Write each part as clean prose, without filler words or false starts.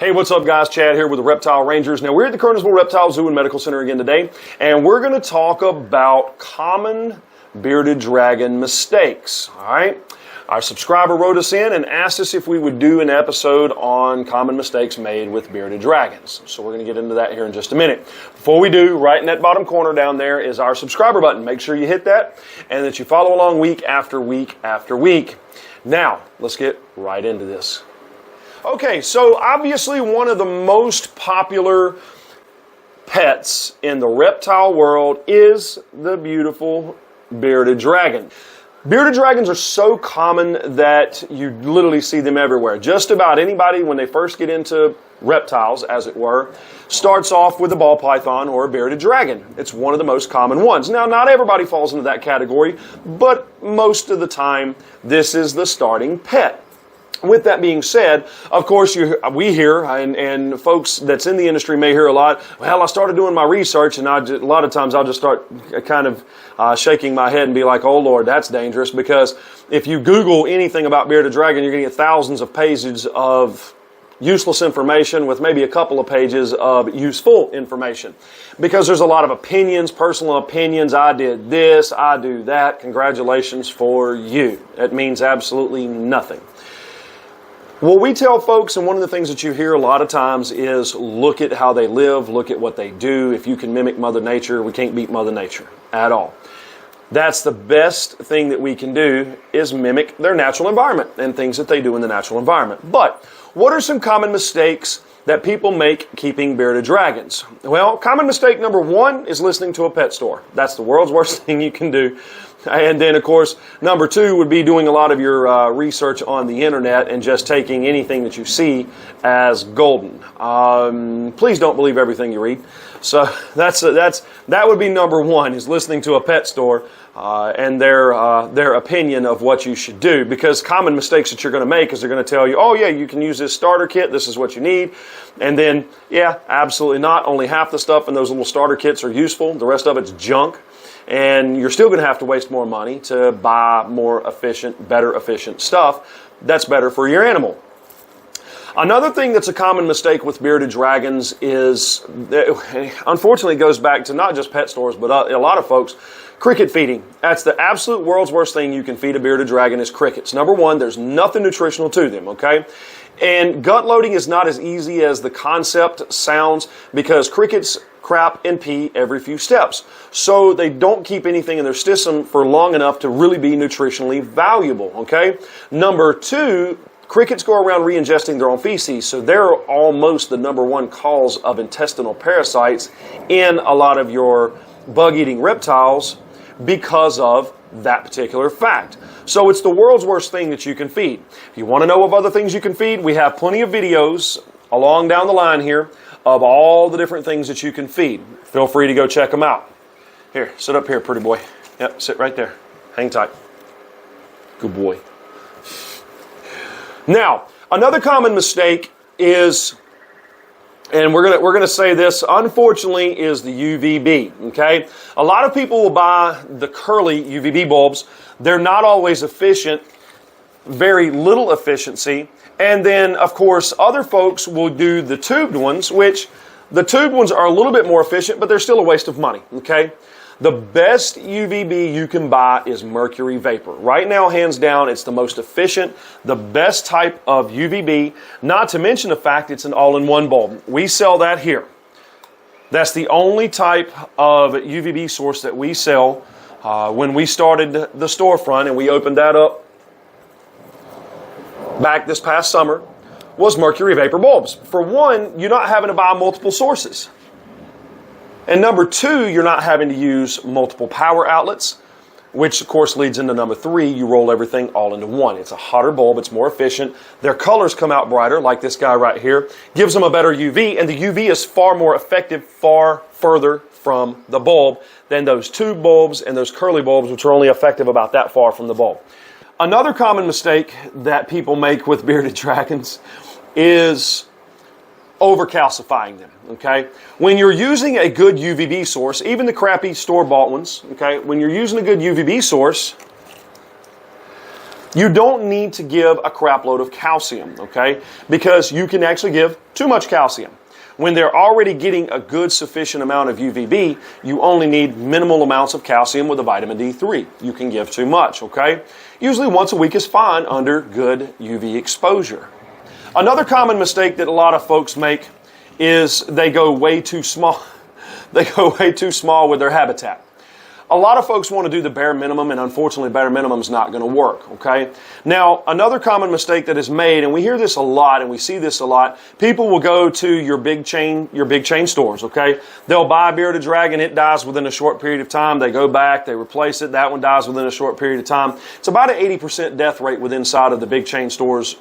Hey, what's up guys? Chad here with the Reptile Rangers. Now we're at the Kernersville Reptile Zoo and Medical Center again today, and we're going to talk about common bearded dragon mistakes. All right. Our subscriber wrote us in and asked us if we would do an episode on common mistakes made with bearded dragons. So we're going to get into that here in just a minute. Before we do, right in that bottom corner down there is our subscriber button. Make sure you hit that and that you follow along week after week after week. Now, let's get right into this. Okay, so obviously one of the most popular pets in the reptile world is the beautiful bearded dragon. Bearded dragons are so common that you literally see them everywhere. Just about anybody, when they first get into reptiles, as it were, starts off with a ball python or a bearded dragon. It's one of the most common ones. Now, not everybody falls into that category, but most of the time, this is the starting pet. With that being said, of course, we hear, and folks that's in the industry may hear a lot, well, I started doing my research, and a lot of times I'll just start kind of shaking my head and be like, oh, Lord, that's dangerous, because if you Google anything about bearded dragon, you're going to get thousands of pages of useless information with maybe a couple of pages of useful information, because there's a lot of opinions, personal opinions. I did this, I do that. Congratulations for you. It means absolutely nothing. What we tell folks, and one of the things that you hear a lot of times is look at how they live, look at what they do. If you can mimic Mother Nature, we can't beat Mother Nature at all. That's the best thing that we can do, is mimic their natural environment and things that they do in the natural environment. But what are some common mistakes that people make keeping bearded dragons? Well, common mistake number one is listening to a pet store. That's the world's worst thing you can do. And then, of course, number two would be doing a lot of your research on the internet and just taking anything that you see as golden. Please don't believe everything you read. So that would be number one, is listening to a pet store and their opinion of what you should do. Because common mistakes that you're going to make is they're going to tell you, oh yeah, you can use this starter kit. This is what you need. And then, yeah, absolutely not. Only half the stuff in those little starter kits are useful. The rest of it's junk. And you're still going to have to waste more money to buy more efficient, better efficient stuff that's better for your animal. Another thing that's a common mistake with bearded dragons is, unfortunately, it goes back to not just pet stores, but a lot of folks, cricket feeding. That's the absolute world's worst thing you can feed a bearded dragon is crickets. Number one, there's nothing nutritional to them, okay? And gut loading is not as easy as the concept sounds, because crickets crap and pee every few steps. So they don't keep anything in their system for long enough to really be nutritionally valuable, okay? Number two, crickets go around re-ingesting their own feces, so they're almost the number one cause of intestinal parasites in a lot of your bug-eating reptiles because of that particular fact. So it's the world's worst thing that you can feed. If you want to know of other things you can feed, we have plenty of videos along down the line here of all the different things that you can feed. Feel free to go check them out. Here, sit up here, pretty boy. Yep, sit right there. Hang tight. Good boy. Now, another common mistake is, and we're gonna say this, unfortunately, is the UVB, okay? A lot of people will buy the curly UVB bulbs. They're not always efficient, very little efficiency. And then, of course, other folks will do the tubed ones, which the tubed ones are a little bit more efficient, but they're still a waste of money, okay? The best UVB you can buy is mercury vapor. Right now, hands down, it's the most efficient, the best type of UVB, not to mention the fact it's an all-in-one bulb. We sell that here. That's the only type of UVB source that we sell. When we started the storefront and we opened that up back this past summer, was mercury vapor bulbs. For one, you're not having to buy multiple sources. And number two, you're not having to use multiple power outlets, which of course leads into number three, you roll everything all into one. It's a hotter bulb, it's more efficient. Their colors come out brighter, like this guy right here. Gives them a better UV, and the UV is far more effective, far further from the bulb than those tube bulbs and those curly bulbs, which are only effective about that far from the bulb. Another common mistake that people make with bearded dragons is over-calcifying them, okay? When you're using a good UVB source, even the crappy store-bought ones, okay, when you're using a good UVB source, You don't need to give a crap load of calcium, okay? Because you can actually give too much calcium. When they're already getting a good sufficient amount of UVB, you only need minimal amounts of calcium with a vitamin D3. You can give too much, okay? Usually once a week is fine under good UV exposure. Another common mistake that a lot of folks make is they go way too small. They go way too small with their habitat. A lot of folks want to do the bare minimum, and unfortunately, bare minimum is not going to work, okay? Now, another common mistake that is made, and we hear this a lot, and we see this a lot, people will go to your big chain stores, okay? They'll buy a bearded dragon, it dies within a short period of time, they go back, they replace it, that one dies within a short period of time. It's about an 80% death rate within inside of the big chain stores'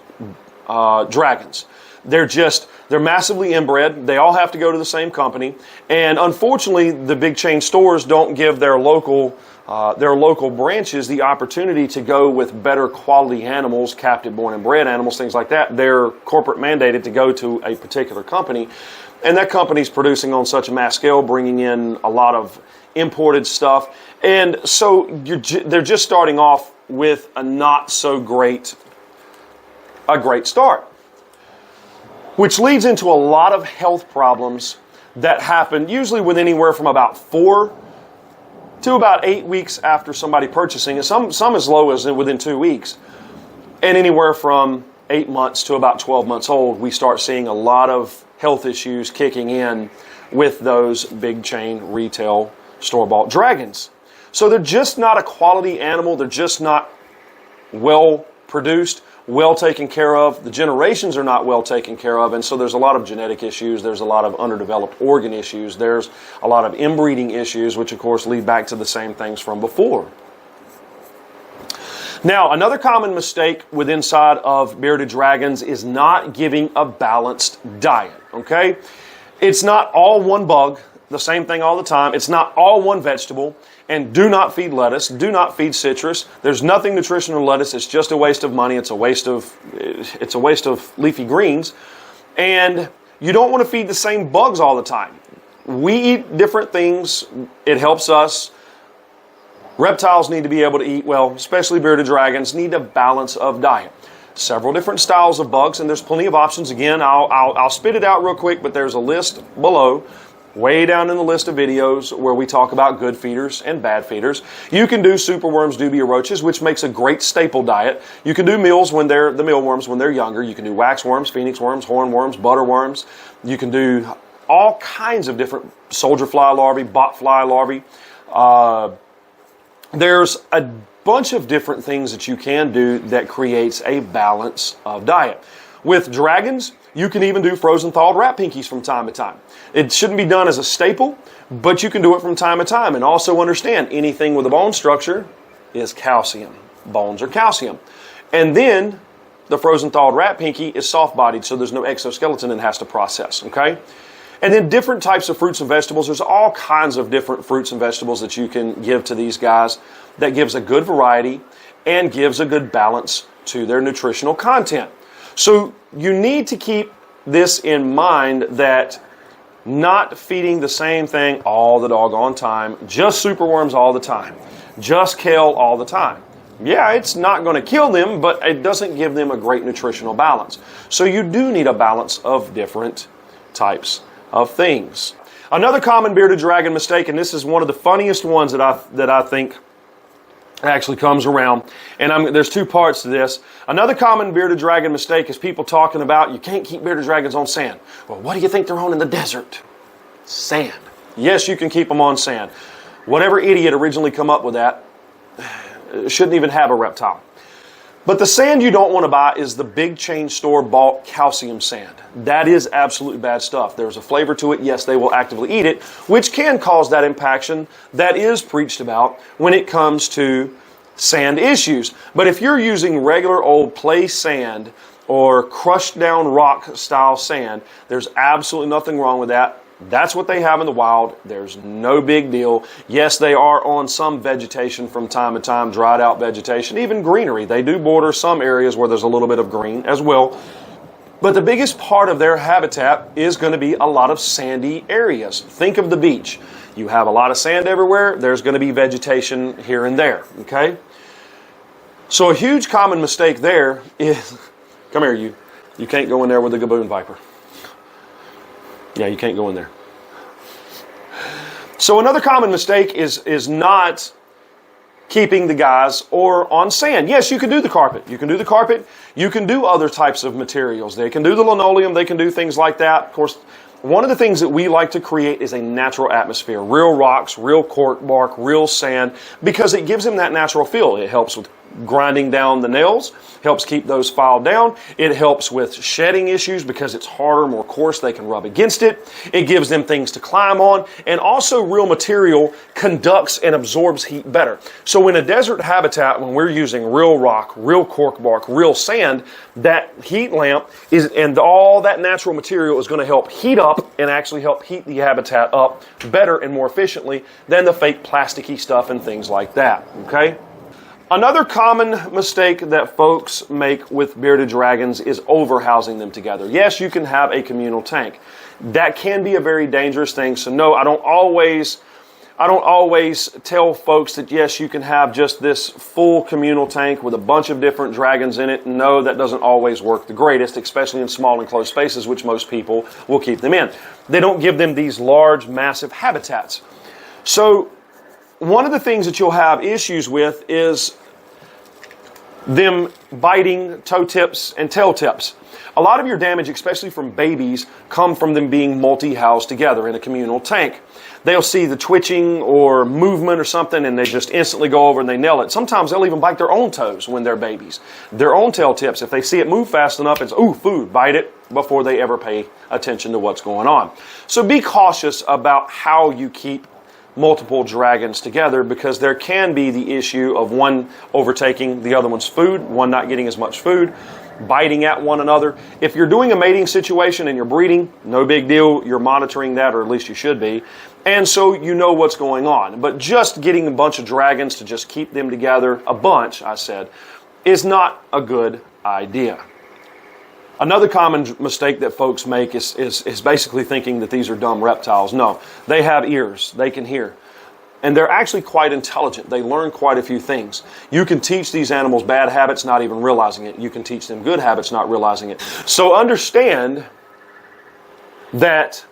dragons. They're massively inbred. They all have to go to the same company. And unfortunately, the big chain stores don't give their local branches the opportunity to go with better quality animals, captive born and bred animals, things like that. They're corporate mandated to go to a particular company. And that company's producing on such a mass scale, bringing in a lot of imported stuff. And so they're just starting off with a not so great start, which leads into a lot of health problems that happen usually with anywhere from about 4 to about 8 weeks after somebody purchasing it. Some as low as within 2 weeks. And anywhere from 8 months to about 12 months old, we start seeing a lot of health issues kicking in with those big chain retail store-bought dragons. So they're just not a quality animal. They're just not well produced, well taken care of. The generations are not well taken care of, and so there's a lot of genetic issues. There's a lot of underdeveloped organ issues. There's a lot of inbreeding issues, which of course lead back to the same things from before. Now, another common mistake with inside of bearded dragons is not giving a balanced diet, okay? It's not all one bug, the same thing all the time. It's not all one vegetable. And do not feed lettuce. Do not feed citrus. There's nothing nutritional in lettuce. It's just a waste of money. It's a waste of leafy greens. And you don't want to feed the same bugs all the time. We eat different things. It helps us. Reptiles need to be able to eat well, especially bearded dragons need a balance of diet. Several different styles of bugs, and there's plenty of options. Again, I'll spit it out real quick, but there's a list below, way down in the list of videos where we talk about good feeders and bad feeders. You can do superworms, dubia roaches, which makes a great staple diet. You can do mealworms when they're younger. You can do waxworms, phoenix worms, hornworms, butterworms. You can do all kinds of different soldier fly larvae, bot fly larvae. There's a bunch of different things that you can do that creates a balance of diet. With dragons, you can even do frozen thawed rat pinkies from time to time. It shouldn't be done as a staple, but you can do it from time to time. And also understand, anything with a bone structure is calcium. Bones are calcium. And then the frozen thawed rat pinky is soft-bodied, so there's no exoskeleton it has to process, okay? And then different types of fruits and vegetables. There's all kinds of different fruits and vegetables that you can give to these guys that gives a good variety and gives a good balance to their nutritional content. So you need to keep this in mind, that not feeding the same thing all the doggone time, just superworms all the time, just kale all the time. Yeah, it's not going to kill them, but it doesn't give them a great nutritional balance. So you do need a balance of different types of things. Another common bearded dragon mistake, and this is one of the funniest ones that I think actually comes around, and there's two parts to this. Another common bearded dragon mistake is people talking about you can't keep bearded dragons on sand. Well, what do you think they're on in the desert? Sand. Yes, you can keep them on sand. Whatever idiot originally come up with that shouldn't even have a reptile. But the sand you don't want to buy is the big chain store bought calcium sand. That is absolutely bad stuff. There's a flavor to it. Yes, they will actively eat it, which can cause that impaction that is preached about when it comes to sand issues. But if you're using regular old play sand or crushed down rock style sand, there's absolutely nothing wrong with that. That's what they have in the wild. There's no big deal. Yes, they are on some vegetation from time to time, dried out vegetation, even greenery. They do border some areas where there's a little bit of green as well. But the biggest part of their habitat is going to be a lot of sandy areas. Think of the beach. You have a lot of sand everywhere. There's going to be vegetation here and there, okay? So a huge common mistake there is, come here you. You can't go in there with a gaboon viper. Yeah, you can't go in there. So another common mistake is not keeping the guys or on sand. Yes, you can do the carpet. You can do the carpet. You can do other types of materials. They can do the linoleum. They can do things like that. Of course, one of the things that we like to create is a natural atmosphere. Real rocks, real cork bark, real sand, because it gives them that natural feel. It helps with grinding down the nails, helps keep those filed down. It helps with shedding issues because it's harder, more coarse, they can rub against it. It gives them things to climb on. And also real material conducts and absorbs heat better. So in a desert habitat, when we're using real rock, real cork bark, real sand, that heat lamp and all that natural material is going to help heat up and actually help heat the habitat up better and more efficiently than the fake plasticky stuff and things like that. Okay? Another common mistake that folks make with bearded dragons is overhousing them together. Yes, you can have a communal tank. That can be a very dangerous thing. So no, I don't always tell folks that yes, you can have just this full communal tank with a bunch of different dragons in it. No, that doesn't always work the greatest, especially in small enclosed spaces, which most people will keep them in. They don't give them these large, massive habitats. So one of the things that you'll have issues with is them biting toe tips and tail tips. A lot of your damage, especially from babies, come from them being multi-housed together in a communal tank. They'll see the twitching or movement or something and they just instantly go over and they nail it. Sometimes they'll even bite their own toes when they're babies. Their own tail tips. If they see it move fast enough, it's, ooh, food, bite it before they ever pay attention to what's going on. So be cautious about how you keep multiple dragons together because there can be the issue of one overtaking the other one's food, one not getting as much food, biting at one another. If you're doing a mating situation and you're breeding, no big deal. You're monitoring that, or at least you should be. And so you know what's going on. But just getting a bunch of dragons to just keep them together, a bunch, I said, is not a good idea. Another common mistake that folks make is basically thinking that these are dumb reptiles. No, they have ears. They can hear. And they're actually quite intelligent. They learn quite a few things. You can teach these animals bad habits not even realizing it. You can teach them good habits not realizing it. So understand that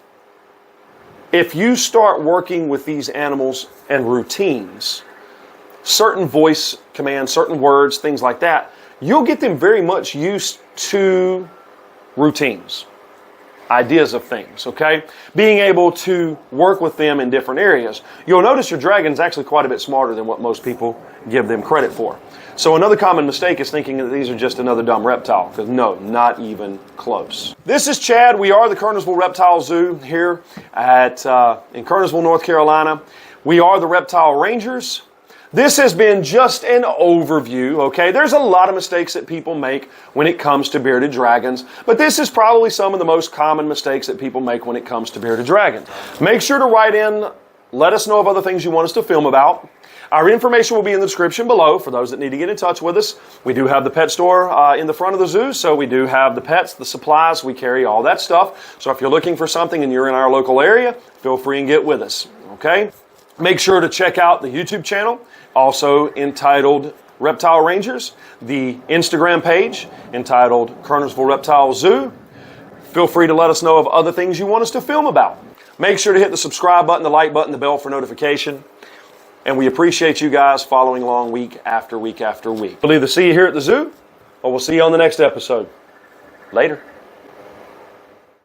if you start working with these animals and routines, certain voice commands, certain words, things like that, you'll get them very much used to routines, ideas of things, okay? Being able to work with them in different areas. You'll notice your dragon's actually quite a bit smarter than what most people give them credit for. So another common mistake is thinking that these are just another dumb reptile, because no, not even close. This is Chad. We are the Kernersville Reptile Zoo here in Kernersville, North Carolina. We are the Reptile Rangers. This has been just an overview, okay? There's a lot of mistakes that people make when it comes to bearded dragons, but this is probably some of the most common mistakes that people make when it comes to bearded dragons. Make sure to write in, let us know of other things you want us to film about. Our information will be in the description below for those that need to get in touch with us. We do have the pet store in the front of the zoo, so we do have the pets, the supplies, we carry all that stuff. So if you're looking for something and you're in our local area, feel free and get with us, okay? Make sure to check out the YouTube channel, also entitled Reptile Rangers, the Instagram page entitled Kernersville Reptile Zoo. Feel free to let us know of other things you want us to film about. Make sure to hit the subscribe button, the like button, the bell for notification. And we appreciate you guys following along week after week after week. We'll either see you here at the zoo or we'll see you on the next episode. Later.